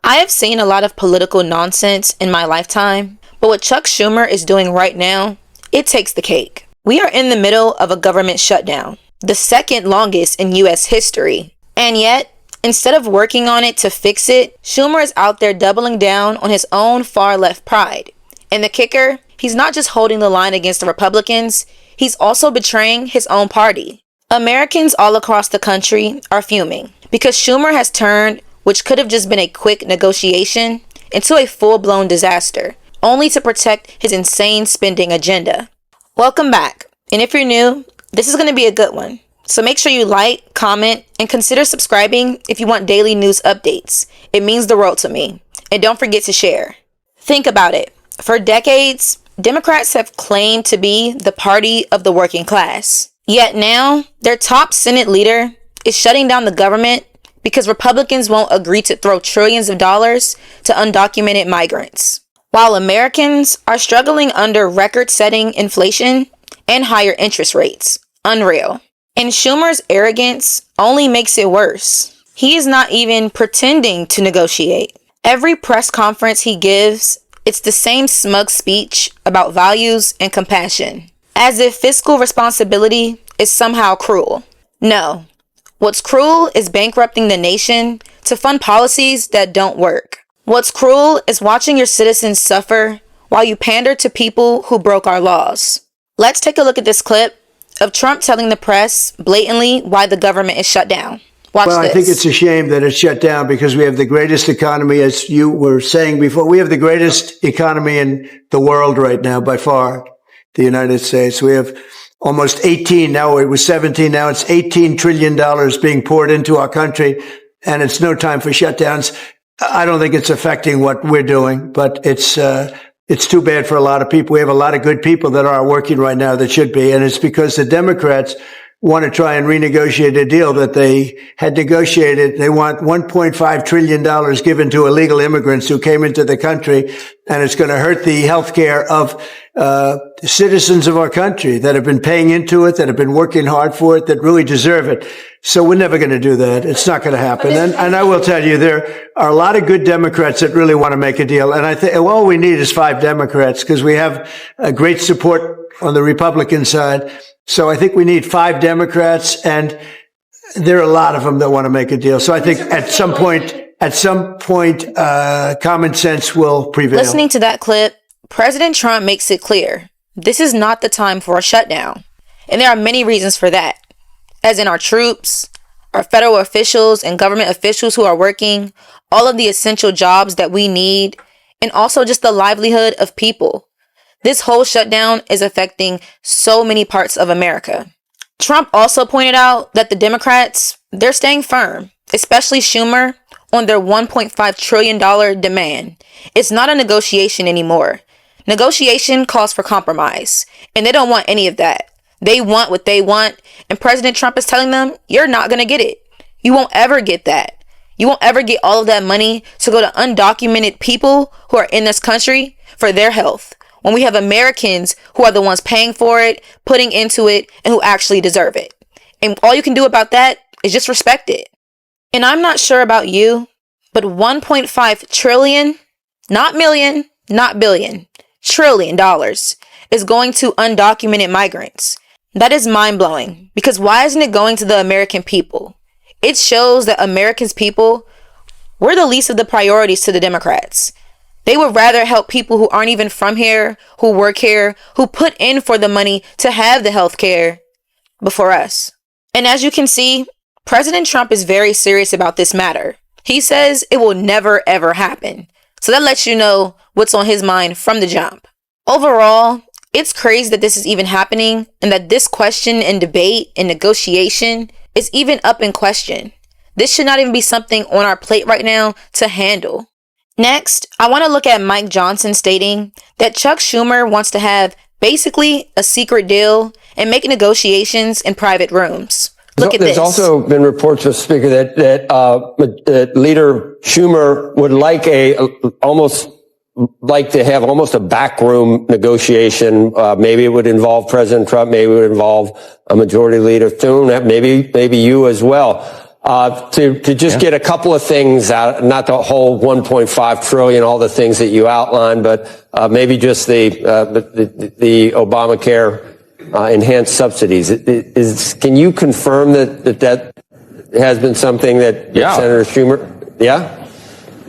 I have seen a lot of political nonsense in my lifetime, but what Chuck Schumer is doing right now, it takes the cake. We are in the middle of a government shutdown, the second longest in U.S. history. And yet, instead of working on it to fix it, Schumer is out there doubling down on his own far-left pride. And the kicker, he's not just holding the line against the Republicans, he's also betraying his own party. Americans all across the country are fuming because Schumer has turned which could have just been a quick negotiation into a full-blown disaster, only to protect his insane spending agenda. Welcome back, and if you're new, this is going to be a good one. So make sure you like, comment, and consider subscribing if you want daily news updates. It means the world to me. And don't forget to share. Think about it. For decades, Democrats have claimed to be the party of the working class. Yet now, their top Senate leader is shutting down the government because Republicans won't agree to throw trillions of dollars to undocumented migrants. While Americans are struggling under record-setting inflation and higher interest rates. Unreal. And Schumer's arrogance only makes it worse. He is not even pretending to negotiate. Every press conference he gives, it's the same smug speech about values and compassion, as if fiscal responsibility is somehow cruel. No. What's cruel is bankrupting the nation to fund policies that don't work. What's cruel is watching your citizens suffer while you pander to people who broke our laws. Let's take a look at this clip of Trump telling the press blatantly why the government is shut down. Watch this. I think it's a shame that it's shut down because we have the greatest economy, as you were saying before. We have the greatest economy in the world right now, by far, the United States. We have almost 18, now it was 17, now it's $18 trillion being poured into our country, and it's no time for shutdowns. I don't think it's affecting what we're doing, but it's too bad for a lot of people. We have a lot of good people that are working right now that should be, and it's because the Democrats want to try and renegotiate a deal that they had negotiated. They want $1.5 trillion given to illegal immigrants who came into the country, and it's going to hurt the health care of citizens of our country that have been paying into it, that have been working hard for it, that really deserve it. So we're never going to do that. It's not going to happen. And I will tell you, there are a lot of good Democrats that really want to make a deal. And I think all we need is 5 Democrats because we have a great support on the Republican side. So I think we need 5 Democrats, and there are a lot of them that want to make a deal. So I think at some point, common sense will prevail. Listening to that clip, President Trump makes it clear this is not the time for a shutdown. And there are many reasons for that, as in our troops, our federal officials and government officials who are working, all of the essential jobs that we need, and also just the livelihood of people. This whole shutdown is affecting so many parts of America. Trump also pointed out that the Democrats, they're staying firm, especially Schumer, on their $1.5 trillion demand. It's not a negotiation anymore. Negotiation calls for compromise, and they don't want any of that. They want what they want, and President Trump is telling them, you're not going to get it. You won't ever get that. You won't ever get all of that money to go to undocumented people who are in this country for their health, when we have Americans who are the ones paying for it, putting into it, and who actually deserve it. And all you can do about that is just respect it. And I'm not sure about you, but $1.5 trillion, not million, not billion, $1 trillion is going to undocumented migrants. That is mind-blowing, because why isn't it going to the American people? It shows that Americans people, we're the least of the priorities to the Democrats. They would rather help people who aren't even from here, who work here, who put in for the money to have the health care before us. And as you can see, President Trump is very serious about this matter. He says it will never ever happen. So that lets you know what's on his mind from the jump. Overall, it's crazy that this is even happening and that this question and debate and negotiation is even up in question. This should not even be something on our plate right now to handle. Next, I want to look at Mike Johnson stating that Chuck Schumer wants to have basically a secret deal and make negotiations in private rooms. Look at this. There's also been reports, Mr. Speaker, that Leader Schumer would like to have almost a backroom negotiation. Maybe it would involve President Trump. Maybe it would involve a majority leader soon. Maybe you as well. To just get a couple of things out, not the whole 1.5 trillion, all the things that you outlined, but maybe just the Obamacare enhanced subsidies. Can you confirm that has been something that Senator Schumer? Yeah.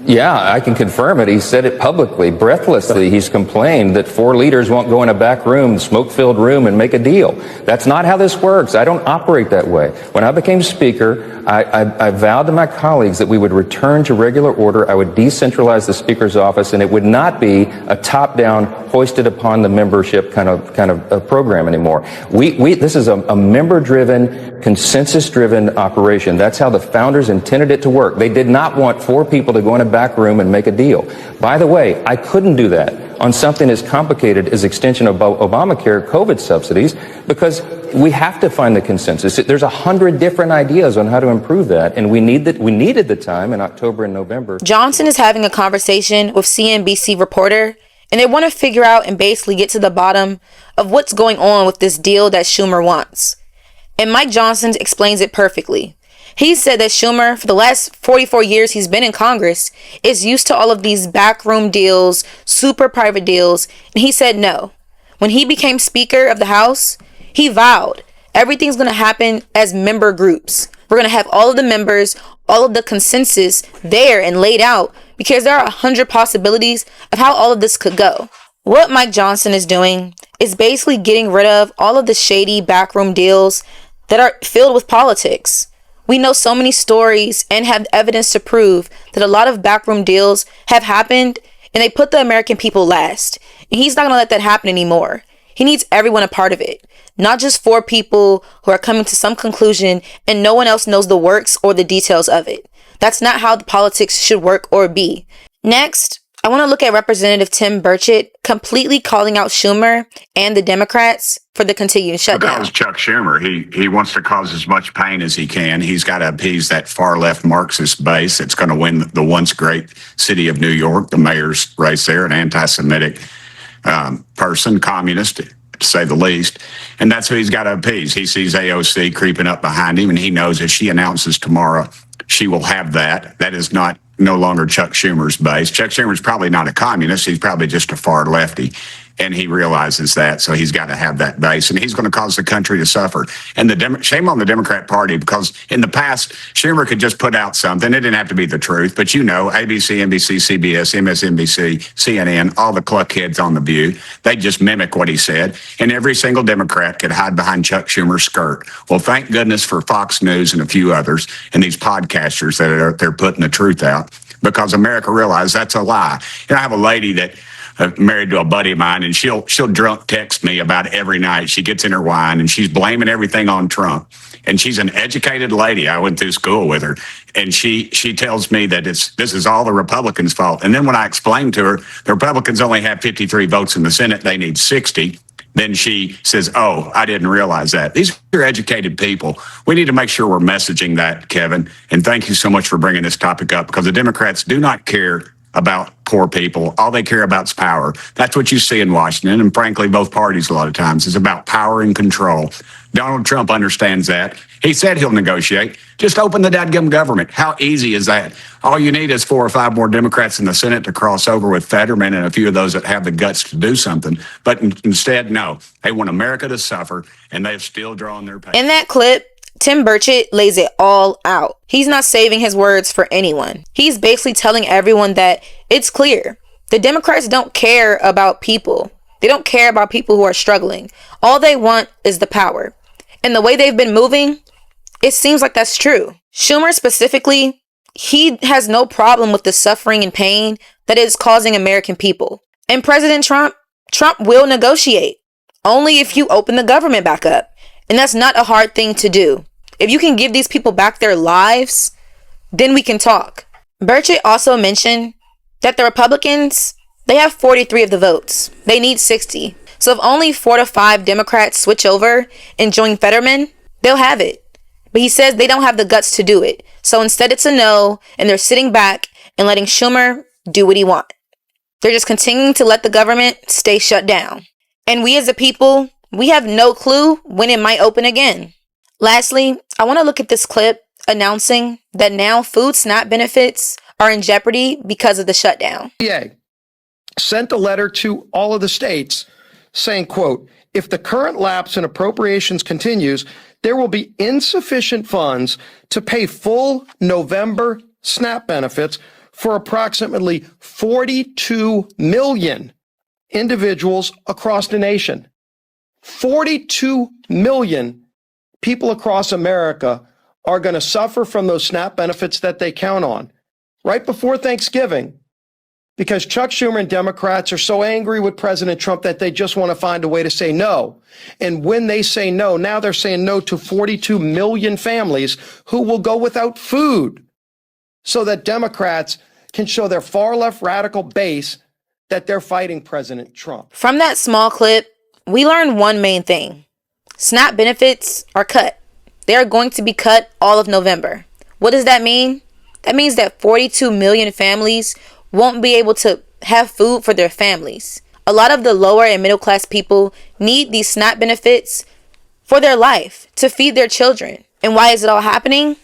Yeah, I can confirm it. He said it publicly, breathlessly. He's complained that 4 leaders won't go in a back room, smoke-filled room, and make a deal. That's not how this works. I don't operate that way. When I became Speaker, I vowed to my colleagues that we would return to regular order. I would decentralize the Speaker's office, and it would not be a top-down, hoisted upon the membership kind of program anymore. This is a member-driven, consensus-driven operation. That's how the founders intended it to work. They did not want 4 people to go in a back room and make a deal. By the way, I couldn't do that on something as complicated as extension of Obamacare COVID subsidies because we have to find the consensus. There's 100 different ideas on how to improve that, and we needed the time in October and November. Johnson is having a conversation with CNBC reporter, and they want to figure out and basically get to the bottom of what's going on with this deal that Schumer wants. And Mike Johnson explains it perfectly. He said that Schumer, for the last 44 years he's been in Congress, is used to all of these backroom deals, super private deals, and he said no. When he became Speaker of the House, he vowed everything's going to happen as member groups. We're going to have all of the members, all of the consensus there and laid out because there are 100 possibilities of how all of this could go. What Mike Johnson is doing is basically getting rid of all of the shady backroom deals that are filled with politics. We know so many stories and have evidence to prove that a lot of backroom deals have happened and they put the American people last. And he's not going to let that happen anymore. He needs everyone a part of it, not just 4 people who are coming to some conclusion and no one else knows the works or the details of it. That's not how the politics should work or be. Next, I want to look at Representative Tim Burchett completely calling out Schumer and the Democrats for the continued shutdown. Because Chuck Schumer, he wants to cause as much pain as he can. He's got to appease that far-left Marxist base that's going to win the once great city of New York, the mayor's race there, an anti-Semitic person, communist, to say the least. And that's who he's got to appease. He sees AOC creeping up behind him, and he knows if she announces tomorrow she will have that. That is no longer Chuck Schumer's base. Chuck Schumer's probably not a communist. He's probably just a far lefty. And he realizes that, so he's got to have that base, and he's going to cause the country to suffer. And shame on the Democrat Party, because in the past, Schumer could just put out something. It didn't have to be the truth, but ABC, NBC, CBS, MSNBC, CNN, all the cluckheads on the View, they just mimic what he said, and every single Democrat could hide behind Chuck Schumer's skirt. Well, thank goodness for Fox News and a few others, and these podcasters that are out there putting the truth out, because America realized that's a lie. I have a lady that married to a buddy of mine, and she'll drunk text me about every night. She gets in her wine and she's blaming everything on Trump. And she's an educated lady. I went through school with her, and she tells me that this is all the Republicans' fault. And then when I explain to her, the Republicans only have 53 votes in the Senate, they need 60. Then she says, "Oh, I didn't realize that." These are educated people. We need to make sure we're messaging that, Kevin. And thank you so much for bringing this topic up, because the Democrats do not care about poor people. All they care about is power. That's what you see in Washington, and frankly, both parties a lot of times. It's about power and control. Donald Trump understands that. He said he'll negotiate. Just open the dadgum government. How easy is that? All you need is 4 or 5 more Democrats in the Senate to cross over with Fetterman and a few of those that have the guts to do something. But instead, no. They want America to suffer, and they've still drawn their pay. In that clip, Tim Burchett lays it all out. He's not saving his words for anyone. He's basically telling everyone that it's clear. The Democrats don't care about people. They don't care about people who are struggling. All they want is the power. And the way they've been moving, it seems like that's true. Schumer specifically, he has no problem with the suffering and pain that is causing American people. And President Trump will negotiate only if you open the government back up. And that's not a hard thing to do. If you can give these people back their lives, then we can talk. Burchett also mentioned that the Republicans, they have 43 of the votes. They need 60. So if only 4 to 5 Democrats switch over and join Fetterman, they'll have it. But he says they don't have the guts to do it. So instead it's a no, and they're sitting back and letting Schumer do what he wants. They're just continuing to let the government stay shut down. And we as a people, we have no clue when it might open again. Lastly, I want to look at this clip announcing that now food SNAP benefits are in jeopardy because of the shutdown. USDA sent a letter to all of the states saying, quote, if the current lapse in appropriations continues, there will be insufficient funds to pay full November SNAP benefits for approximately 42 million individuals across the nation. 42 million people across America are going to suffer from those SNAP benefits that they count on right before Thanksgiving, because Chuck Schumer and Democrats are so angry with President Trump that they just want to find a way to say no. And when they say no, now they're saying no to 42 million families who will go without food, so that Democrats can show their far left radical base that they're fighting President Trump. From that small clip, we learned one main thing. SNAP benefits are cut. They are going to be cut all of November. What does that mean? That means that 42 million families won't be able to have food for their families. A lot of the lower and middle class people need these SNAP benefits for their life, to feed their children. And why is it all happening?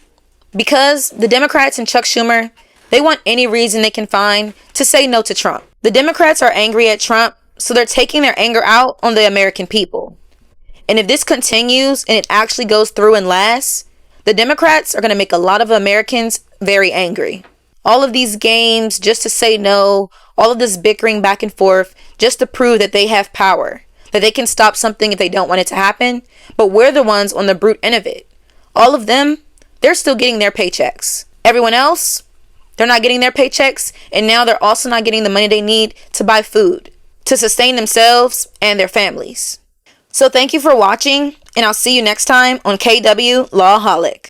Because the Democrats and Chuck Schumer, they want any reason they can find to say no to Trump. The Democrats are angry at Trump, so they're taking their anger out on the American people. And if this continues and it actually goes through and lasts, the Democrats are going to make a lot of Americans very angry. All of these games just to say no, all of this bickering back and forth just to prove that they have power, that they can stop something if they don't want it to happen. But we're the ones on the brute end of it. All of them, they're still getting their paychecks. Everyone else, they're not getting their paychecks, and now they're also not getting the money they need to buy food, to sustain themselves and their families. So thank you for watching, and I'll see you next time on KW Lawholic.